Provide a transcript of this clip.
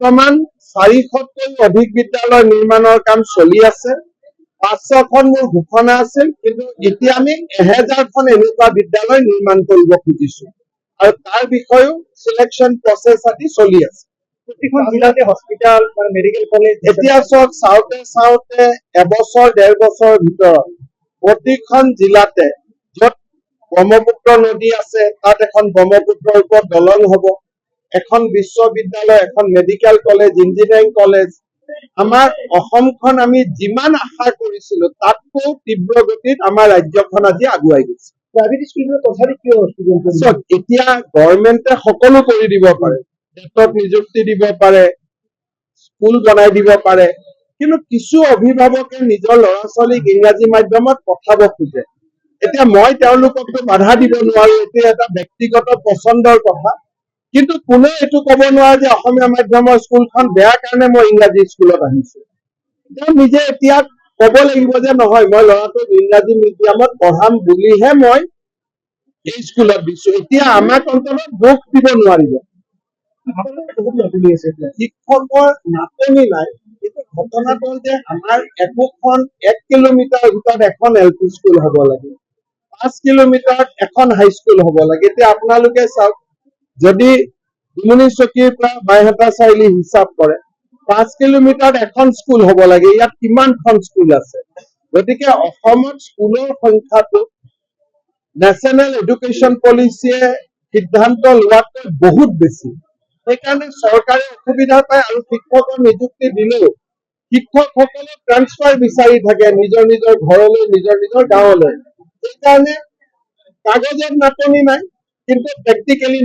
বৰ্তমান 400তকৈ অধিক বিদ্যালয় নিৰ্মাণৰ কাম চলি আছে। 500খন মোৰ ঘোষণা আছিল, কিন্তু এতিয়া আমি 1000খন এনেকুৱা বিদ্যালয় নিৰ্মাণ কৰিব খুজিছো আৰু তাৰ বিষয়েও সিলেকশ্যন প্ৰচেছ আদি চলি আছে। প্ৰতিখন জিলাতে হস্পিটাল বা মেডিকেল কলেজ এতিয়া চাওঁতে চাওঁতে এবছৰ 1.5 বছৰৰ ভিতৰত প্ৰতিখন জিলাতে য'ত ব্ৰহ্মপুত্ৰ নদী আছে তাত এখন ব্ৰহ্মপুত্ৰৰ ওপৰত দলং হ'ব, এখন বিশ্ববিদ্যালয়, এখন মেডিকেল কলেজ, ইঞ্জিনিয়াৰিং কলেজ। আমাৰ অসমখন আমি যিমান আশা কৰিছিলো তাতকৈ তীব্ৰ গতিত আমাৰ ৰাজ্যখন আজি আগুৱাই গৈছে। প্ৰাইভেট স্কুলবোৰত তথাপি কিয় ষ্টুডেণ্ট এতিয়া গভৰ্ণমেণ্টে সকলো কৰি দিব পাৰে, টেটত নিযুক্তি দিব পাৰে, স্কুল বনাই দিব পাৰে, কিন্তু কিছু অভিভাৱকে নিজৰ ল'ৰা ছোৱালীক ইংৰাজী মাধ্যমত পঠাব খোজে। এতিয়া মই তেওঁলোককতো বাধা দিব নোৱাৰো, এতিয়া এটা ব্যক্তিগত পচন্দৰ কথা, কিন্তু কোনেও এইটো ক'ব নোৱাৰে যে অসমীয়া মাধ্যমৰ স্কুলখন বেয়া কাৰণে মই ইংৰাজী স্কুলত আহিছো। তেওঁ নিজে এতিয়া ক'ব লাগিব যে নহয়, মই ল'ৰাটোক ইংৰাজী মিডিয়ামত পঢ়াম বুলিহে মই এই স্কুলত দিছো। এতিয়া আমাক অন্ততঃ দুখ দিব নোৱাৰিব। শিক্ষকৰ নাটনি নাই, কিন্তু ঘটনাটো হ'ল যে আমাৰ একোখন 1 কিলোমিটাৰ ভিতৰত এখন LP স্কুল হ'ব লাগে, 5 কিলোমিটাৰত এখন হাইস্কুল হ'ব লাগে। এতিয়া আপোনালোকে চাওক, যদি দুমনি চকীৰ পৰা বাইহাটা চাৰিআলি হিচাপ কৰে 5 কিলোমিটাৰত এখন স্কুল হ'ব লাগে, ইয়াত কিমানখন স্কুল আছে? গতিকে অসমত স্কুলৰ সংখ্যাটো নেশ্যনেল এডুকেশ্যন পলিচিয়ে সিদ্ধান্ত লোৱাতকৈ বহুত বেছি। সেইকাৰণে চৰকাৰে অসুবিধা পায় আৰু শিক্ষকৰ নিযুক্তি দিলেও শিক্ষকসকলে ট্ৰান্সফাৰ বিচাৰি থাকে নিজৰ নিজৰ ঘৰলৈ, নিজৰ নিজৰ গাঁৱলৈ। সেইকাৰণে কাগজত নাটনি নাই, কিন্তু প্ৰেক্টিকেলি